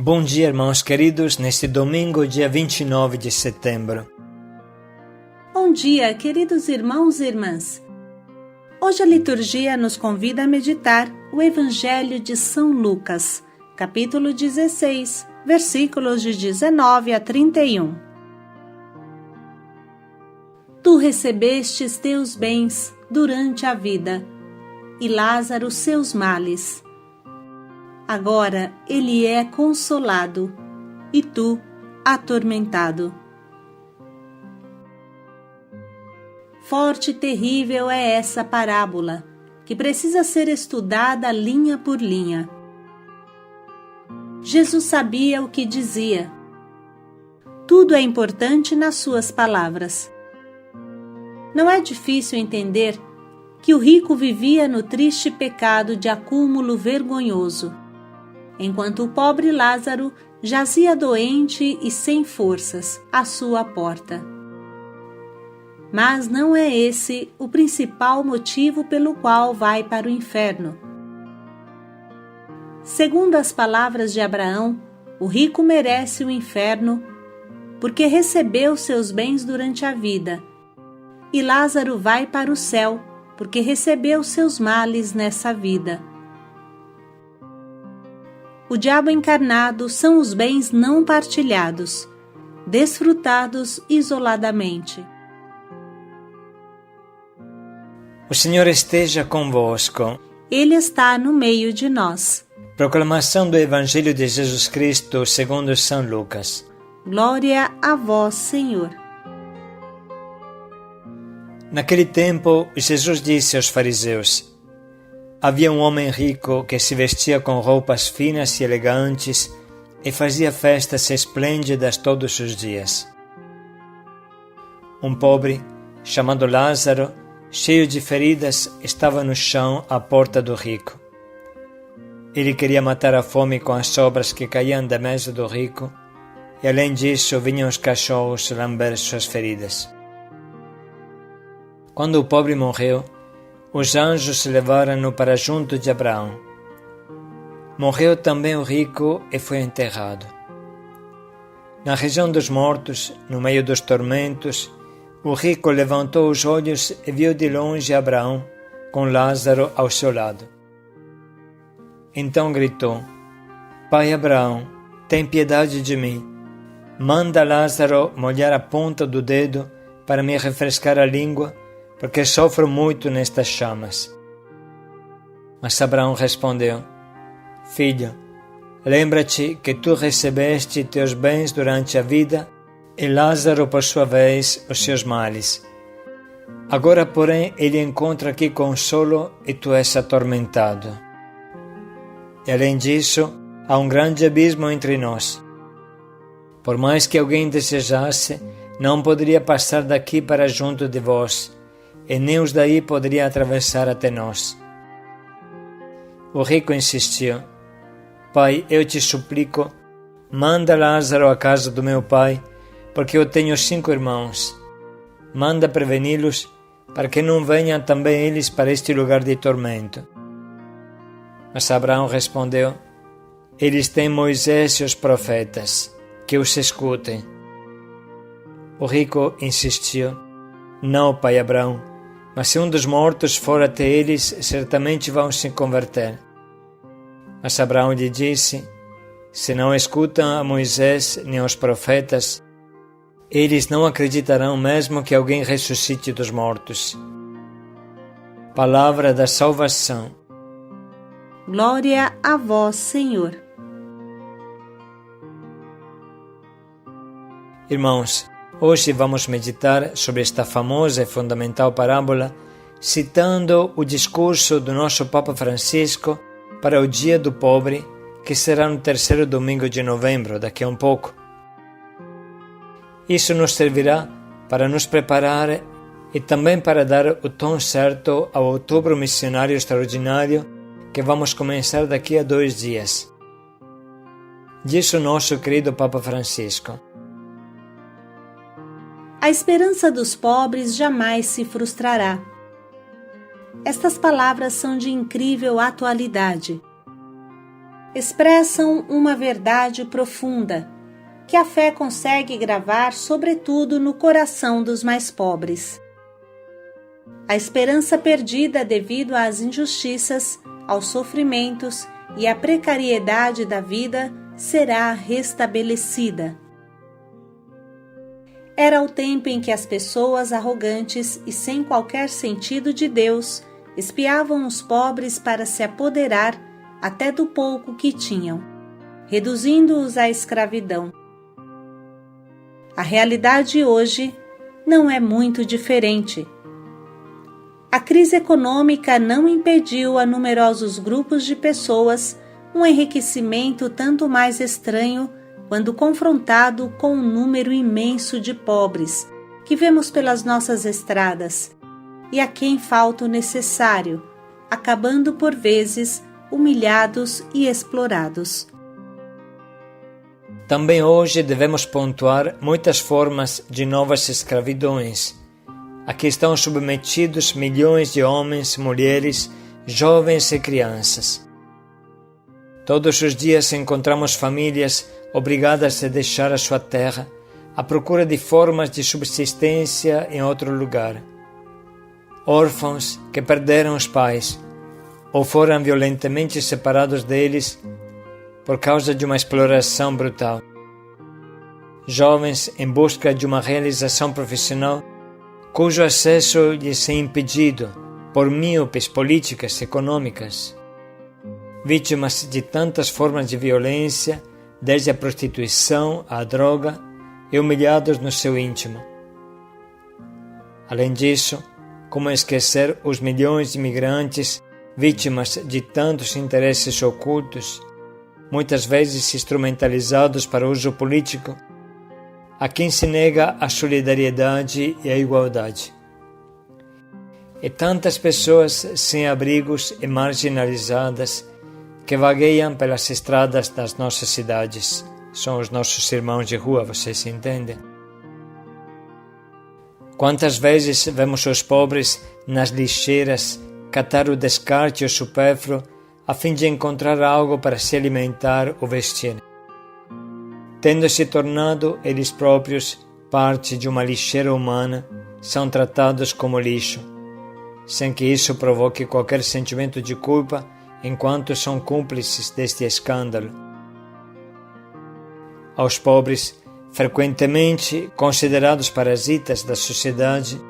Bom dia, irmãos queridos, neste domingo, dia 29 de setembro. Bom dia, queridos irmãos e irmãs. Hoje a liturgia nos convida a meditar o Evangelho de São Lucas, capítulo 16, versículos de 19 a 31. Tu recebestes teus bens durante a vida, e Lázaro seus males. Agora ele é consolado, e tu atormentado. Forte e terrível é essa parábola, que precisa ser estudada linha por linha. Jesus sabia o que dizia. Tudo é importante nas suas palavras. Não é difícil entender que o rico vivia no triste pecado de acúmulo vergonhoso, enquanto o pobre Lázaro jazia doente e sem forças à sua porta. Mas não é esse o principal motivo pelo qual vai para o inferno. Segundo as palavras de Abraão, o rico merece o inferno porque recebeu seus bens durante a vida, e Lázaro vai para o céu porque recebeu seus males nessa vida. O diabo encarnado são os bens não partilhados, desfrutados isoladamente. O Senhor esteja convosco. Ele está no meio de nós. Proclamação do Evangelho de Jesus Cristo segundo São Lucas. Glória a vós, Senhor. Naquele tempo, Jesus disse aos fariseus: havia um homem rico que se vestia com roupas finas e elegantes e fazia festas esplêndidas todos os dias. Um pobre, chamado Lázaro, cheio de feridas, estava no chão à porta do rico. Ele queria matar a fome com as sobras que caíam da mesa do rico, e além disso vinham os cachorros lamber suas feridas. Quando o pobre morreu, os anjos levaram-no para junto de Abraão. Morreu também o rico e foi enterrado. Na região dos mortos, no meio dos tormentos, o rico levantou os olhos e viu de longe Abraão, com Lázaro ao seu lado. Então gritou: Pai Abraão, tem piedade de mim. Manda Lázaro molhar a ponta do dedo para me refrescar a língua, porque sofro muito nestas chamas. Mas Abraão respondeu: Filho, lembra-te que tu recebeste teus bens durante a vida, e Lázaro, por sua vez, os seus males. Agora, porém, ele encontra aqui consolo e tu és atormentado. E além disso, há um grande abismo entre nós. Por mais que alguém desejasse, não poderia passar daqui para junto de vós, e nem os daí poderia atravessar até nós. O rico insistiu: Pai, eu te suplico, manda Lázaro à casa do meu pai, porque eu tenho 5 irmãos. Manda preveni-los, para que não venham também eles para este lugar de tormento. Mas Abraão respondeu: Eles têm Moisés e os profetas, que os escutem. O rico insistiu: Não, pai Abraão, mas se um dos mortos for até eles, certamente vão se converter. Mas Abraão lhe disse: Se não escutam a Moisés nem aos profetas, eles não acreditarão mesmo que alguém ressuscite dos mortos. Palavra da salvação. Glória a vós, Senhor. Irmãos, hoje vamos meditar sobre esta famosa e fundamental parábola, citando o discurso do nosso Papa Francisco para o Dia do Pobre, que será no 3º domingo de novembro, daqui a um pouco. Isso nos servirá para nos preparar e também para dar o tom certo ao Outubro Missionário Extraordinário, que vamos começar daqui a 2 dias. Diz o nosso querido Papa Francisco: A esperança dos pobres jamais se frustrará. Estas palavras são de incrível atualidade. expressam uma verdade profunda, que a fé consegue gravar sobretudo no coração dos mais pobres. A esperança perdida devido às injustiças, aos sofrimentos e à precariedade da vida será restabelecida. Era o tempo em que as pessoas arrogantes e sem qualquer sentido de Deus espiavam os pobres para se apoderar até do pouco que tinham, reduzindo-os à escravidão. A realidade hoje não é muito diferente. A crise econômica não impediu a numerosos grupos de pessoas um enriquecimento tanto mais estranho quando confrontado com um número imenso de pobres que vemos pelas nossas estradas e a quem falta o necessário, acabando por vezes humilhados e explorados. Também hoje devemos pontuar muitas formas de novas escravidões, a que estão submetidos milhões de homens, mulheres, jovens e crianças. Todos os dias encontramos famílias obrigadas a deixar a sua terra à procura de formas de subsistência em outro lugar. Órfãos que perderam os pais ou foram violentamente separados deles por causa de uma exploração brutal. Jovens em busca de uma realização profissional cujo acesso lhes é impedido por míopes políticas e econômicas. Vítimas de tantas formas de violência, desde a prostituição à droga, e humilhados no seu íntimo. Além disso, como esquecer os milhões de imigrantes vítimas de tantos interesses ocultos, muitas vezes instrumentalizados para uso político, a quem se nega a solidariedade e a igualdade. E tantas pessoas sem abrigos e marginalizadas que vagueiam pelas estradas das nossas cidades. São os nossos irmãos de rua, vocês entendem? Quantas vezes vemos os pobres nas lixeiras catar o descarte e o supérfluo a fim de encontrar algo para se alimentar ou vestir. Tendo se tornado eles próprios parte de uma lixeira humana, são tratados como lixo, sem que isso provoque qualquer sentimento de culpa enquanto são cúmplices deste escândalo. Aos pobres, frequentemente considerados parasitas da sociedade,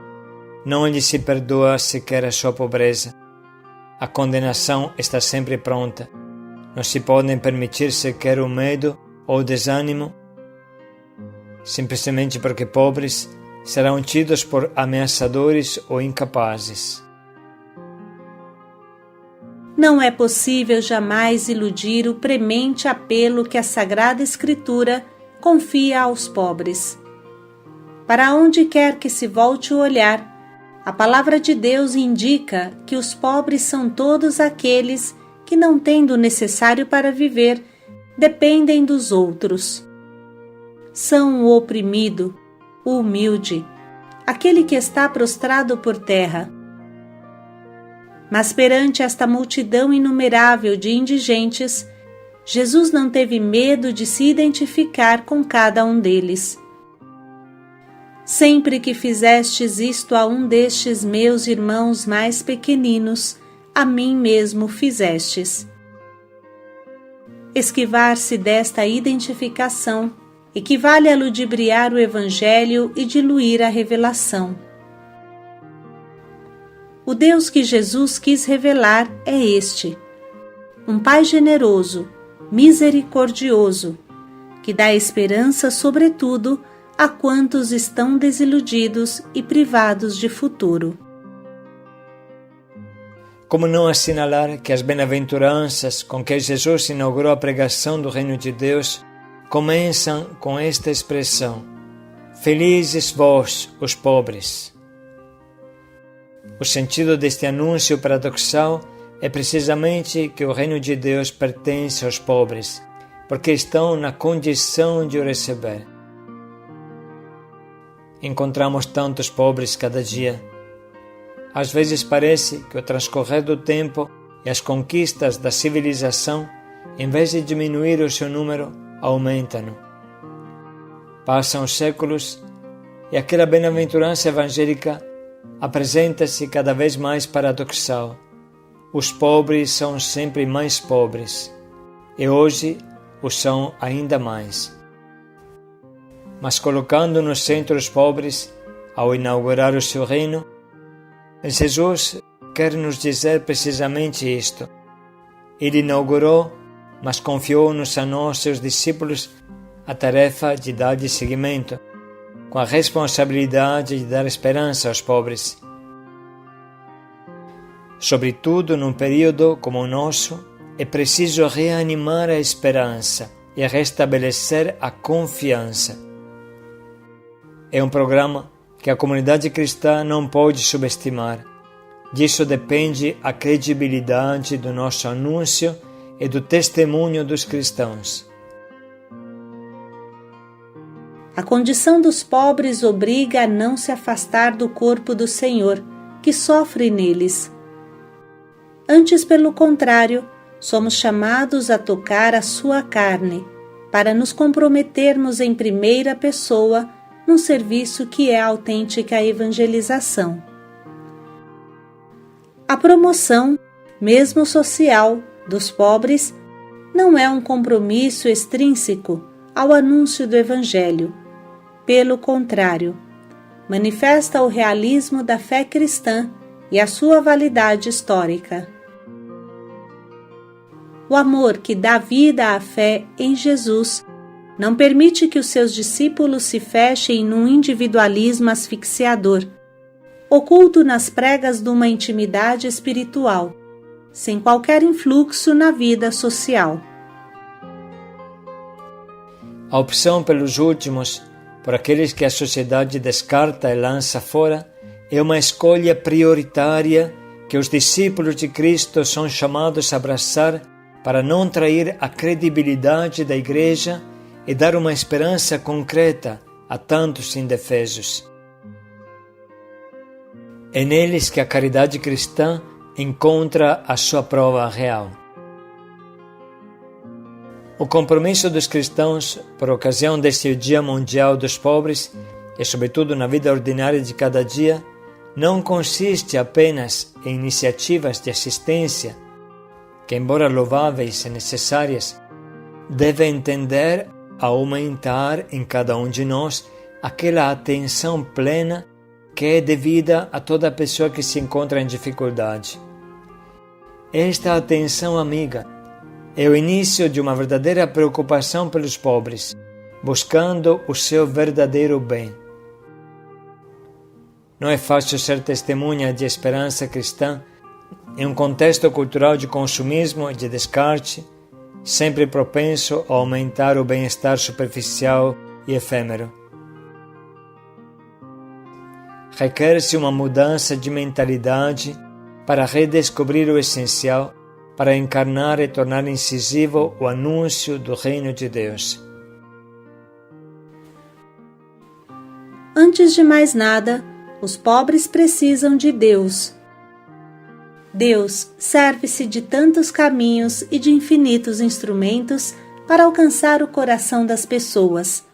não lhes se perdoa sequer a sua pobreza. A condenação está sempre pronta. Não se podem permitir sequer o medo ou desânimo, simplesmente porque pobres serão tidos por ameaçadores ou incapazes. Não é possível jamais iludir o premente apelo que a Sagrada Escritura confia aos pobres. Para onde quer que se volte o olhar, a palavra de Deus indica que os pobres são todos aqueles que, não tendo o necessário para viver, dependem dos outros. São o oprimido, o humilde, aquele que está prostrado por terra. Mas perante esta multidão inumerável de indigentes, Jesus não teve medo de se identificar com cada um deles. Sempre que fizestes isto a um destes meus irmãos mais pequeninos, a mim mesmo fizestes. Esquivar-se desta identificação equivale a ludibriar o Evangelho e diluir a revelação. O Deus que Jesus quis revelar é este: um Pai generoso, misericordioso, que dá esperança, sobretudo, a quantos estão desiludidos e privados de futuro. Como não assinalar que as bem-aventuranças com que Jesus inaugurou a pregação do Reino de Deus começam com esta expressão: felizes vós, os pobres. O sentido deste anúncio paradoxal é precisamente que o Reino de Deus pertence aos pobres, porque estão na condição de o receber. Encontramos tantos pobres cada dia. Às vezes parece que o transcorrer do tempo e as conquistas da civilização em vez de diminuir o seu número, aumentam. Passam os séculos e aquela bem-aventurança evangélica apresenta-se cada vez mais paradoxal. Os pobres são sempre mais pobres, e hoje o são ainda mais. Mas colocando no centro os pobres, ao inaugurar o seu reino, Jesus quer nos dizer precisamente isto. Ele inaugurou, mas confiou-nos a nós, seus discípulos, a tarefa de dar-lhe seguimento, com a responsabilidade de dar esperança aos pobres. Sobretudo num período como o nosso, é preciso reanimar a esperança e restabelecer a confiança. É um programa que a comunidade cristã não pode subestimar. Disso depende a credibilidade do nosso anúncio e do testemunho dos cristãos. A condição dos pobres obriga a não se afastar do corpo do Senhor, que sofre neles. Antes, pelo contrário, somos chamados a tocar a sua carne, para nos comprometermos em primeira pessoa num serviço que é a autêntica evangelização. A promoção, mesmo social, dos pobres não é um compromisso extrínseco ao anúncio do Evangelho. Pelo contrário, manifesta o realismo da fé cristã e a sua validade histórica. O amor que dá vida à fé em Jesus não permite que os seus discípulos se fechem num individualismo asfixiador, oculto nas pregas de uma intimidade espiritual, sem qualquer influxo na vida social. A opção pelos últimos, por aqueles que a sociedade descarta e lança fora, é uma escolha prioritária que os discípulos de Cristo são chamados a abraçar para não trair a credibilidade da Igreja e dar uma esperança concreta a tantos indefesos. É neles que a caridade cristã encontra a sua prova real. O compromisso dos cristãos, por ocasião deste Dia Mundial dos Pobres, e sobretudo na vida ordinária de cada dia, não consiste apenas em iniciativas de assistência, que, embora louváveis e necessárias, devem tender a aumentar em cada um de nós aquela atenção plena que é devida a toda pessoa que se encontra em dificuldade. Esta atenção amiga é o início de uma verdadeira preocupação pelos pobres, buscando o seu verdadeiro bem. Não é fácil ser testemunha de esperança cristã em um contexto cultural de consumismo e de descarte, sempre propenso a aumentar o bem-estar superficial e efêmero. Requer-se uma mudança de mentalidade para redescobrir o essencial, para encarnar e tornar incisivo o anúncio do reino de Deus. Antes de mais nada, os pobres precisam de Deus. Deus serve-se de tantos caminhos e de infinitos instrumentos para alcançar o coração das pessoas.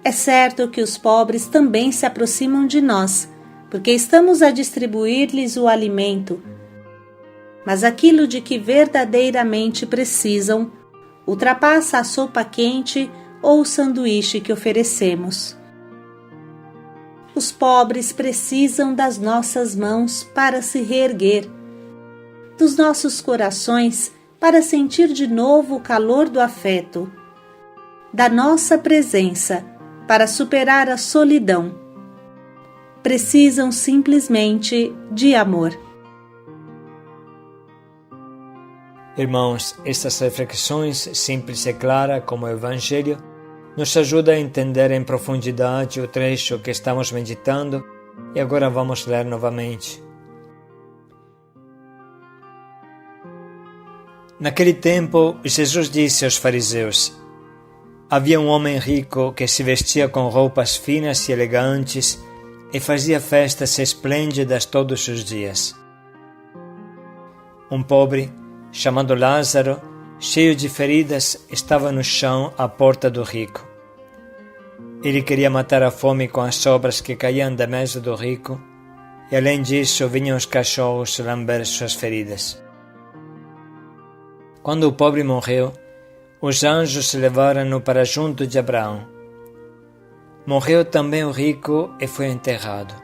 É certo que os pobres também se aproximam de nós, porque estamos a distribuir-lhes o alimento, mas aquilo de que verdadeiramente precisam ultrapassa a sopa quente ou o sanduíche que oferecemos. Os pobres precisam das nossas mãos para se reerguer, dos nossos corações para sentir de novo o calor do afeto, da nossa presença para superar a solidão. Precisam simplesmente de amor. Irmãos, estas reflexões, simples e claras como o Evangelho, nos ajuda a entender em profundidade o trecho que estamos meditando e agora vamos ler novamente. Naquele tempo, Jesus disse aos fariseus: havia um homem rico que se vestia com roupas finas e elegantes e fazia festas esplêndidas todos os dias. Um pobre chamado Lázaro, cheio de feridas, estava no chão à porta do rico. Ele queria matar a fome com as sobras que caíam da mesa do rico, e além disso vinham os cachorros lamber suas feridas. Quando o pobre morreu, os anjos levaram-no para junto de Abraão. Morreu também o rico e foi enterrado.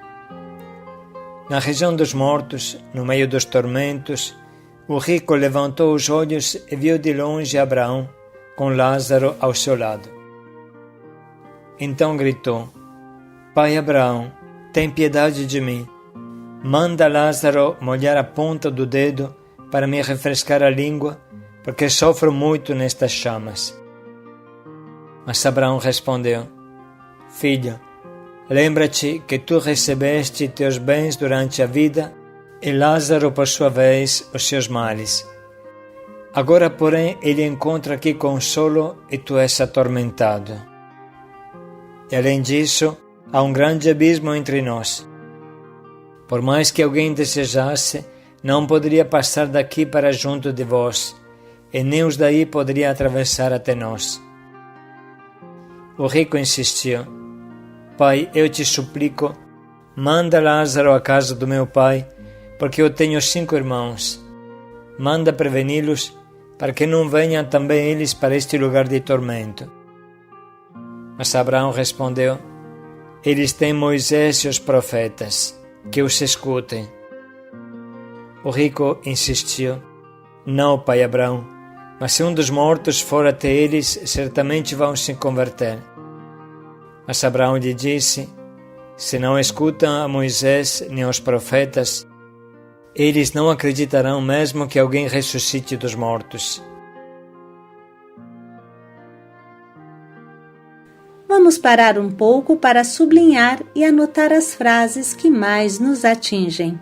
Na região dos mortos, no meio dos tormentos, o rico levantou os olhos e viu de longe Abraão, com Lázaro ao seu lado. Então gritou: Pai Abraão, tem piedade de mim. Manda Lázaro molhar a ponta do dedo para me refrescar a língua, porque sofro muito nestas chamas. Mas Abraão respondeu: Filho, lembra-te que tu recebeste teus bens durante a vida e Lázaro, por sua vez, os seus males. Agora, porém, ele encontra aqui consolo e tu és atormentado. E além disso, há um grande abismo entre nós. Por mais que alguém desejasse, não poderia passar daqui para junto de vós, e nem os daí poderia atravessar até nós. O rico insistiu: Pai, eu te suplico, manda Lázaro à casa do meu pai, porque eu tenho 5 irmãos. Manda preveni-los, para que não venham também eles para este lugar de tormento. Mas Abraão respondeu: Eles têm Moisés e os profetas, que os escutem. O rico insistiu: Não, pai Abraão, mas se um dos mortos for até eles, certamente vão se converter. Mas Abraão lhe disse: Se não escutam a Moisés nem aos profetas, eles não acreditarão mesmo que alguém ressuscite dos mortos. Vamos parar um pouco para sublinhar e anotar as frases que mais nos atingem.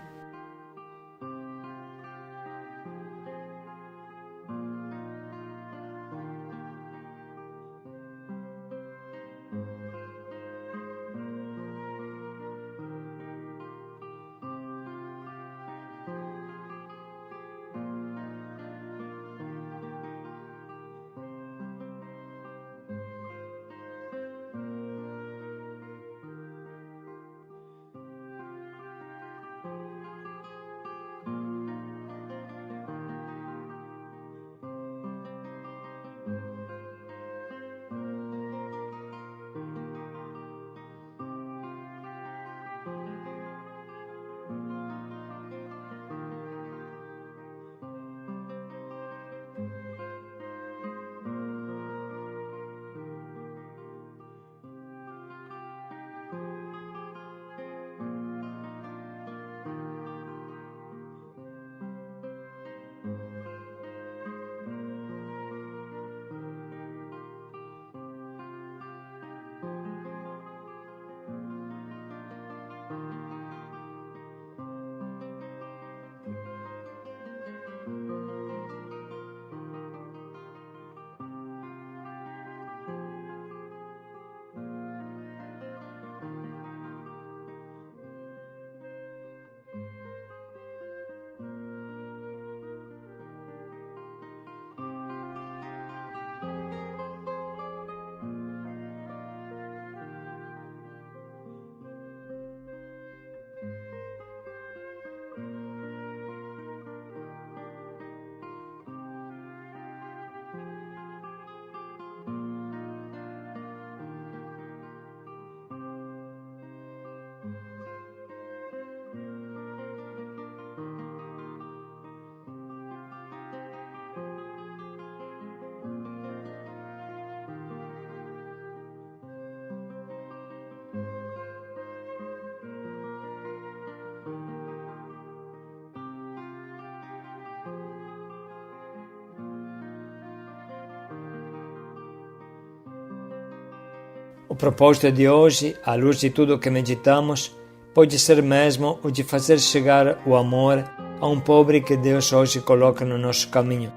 O propósito de hoje, à luz de tudo o que meditamos, pode ser mesmo o de fazer chegar o amor a um pobre que Deus hoje coloca no nosso caminho,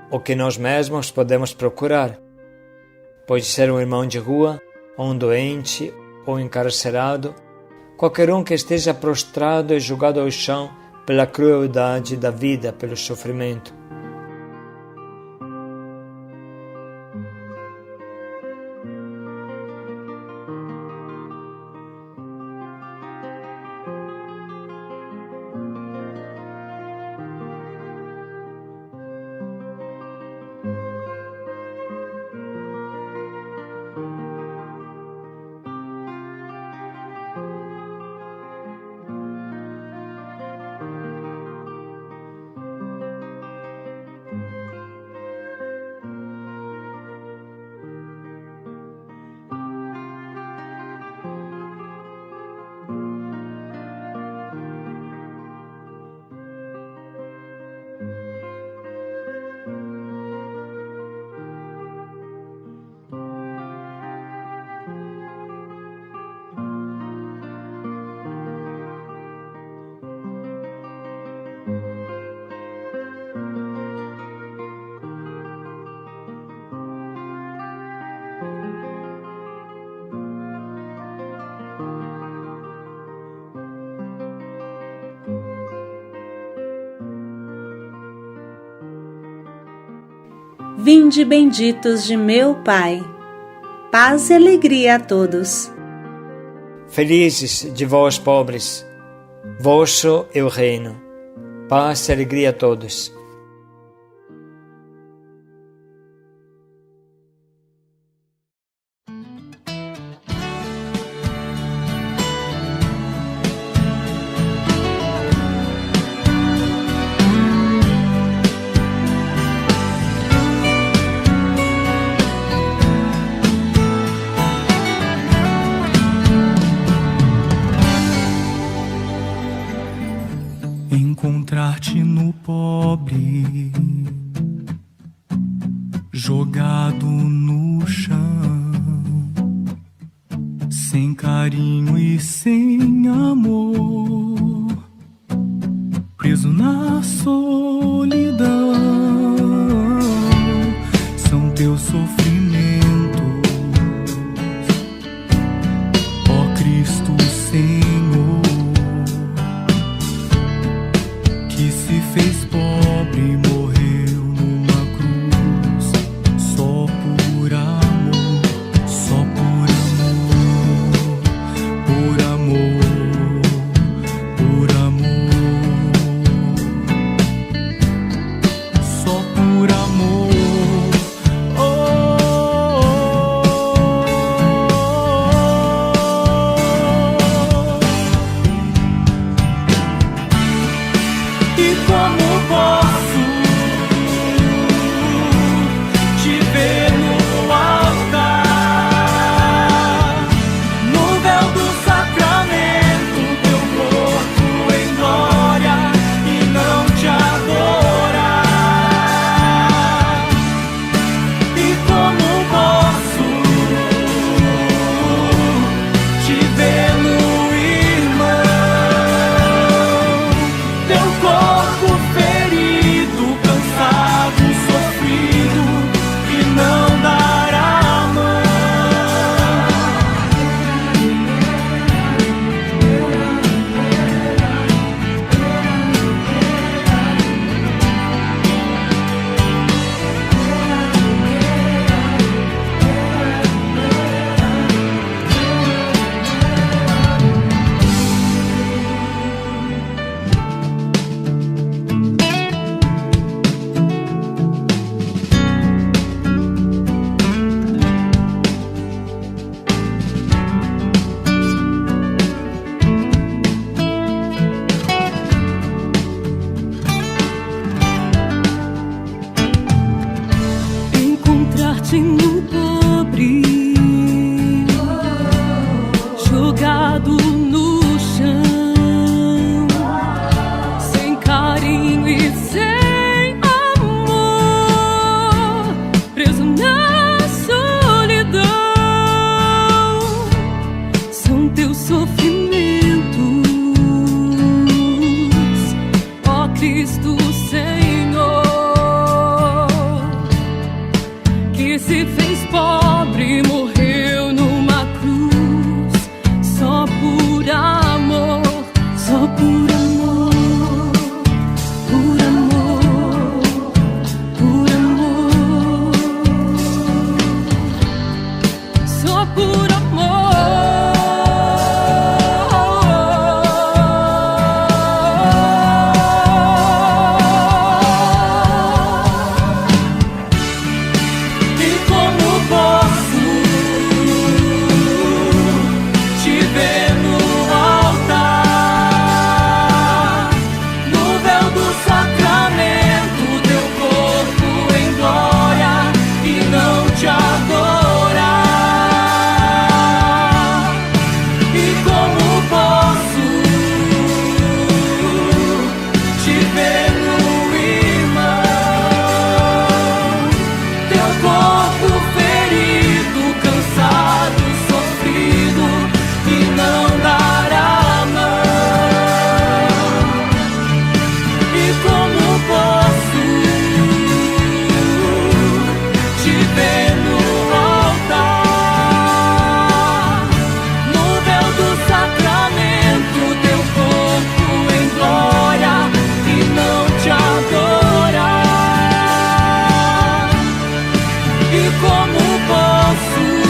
o que nós mesmos podemos procurar. Pode ser um irmão de rua, ou um doente, ou encarcerado, qualquer um que esteja prostrado e jogado ao chão pela crueldade da vida, pelo sofrimento. Vinde benditos de meu Pai. Paz e alegria a todos. Felizes de vós, pobres, vosso é o reino. Paz e alegria a todos. Encontrar-te no pobre, jogado no chão, sem carinho e sem amor, preso na solidão. São teus sofrimentos, ó Cristo Senhor, que se fez pobre e morreu numa cruz, só por amor, só por amor, por amor, por amor, só por amor. E como posso te ver no altar, no véu do sacramento, teu corpo em glória e não te adorar? E como posso te ver no irmão, teu corpo ferido, cansado, sofrido, e não dar a mão? Encontrar-te no pobre, jogado no chão, sem carinho e sem amor, preso na solidão. São teus sofrimentos, ó Cristo Senhor, que se fez pobre e morreu numa cruz, só por amor, só por amor, por amor, por amor, só por amor. E como posso te ver no altar, E como posso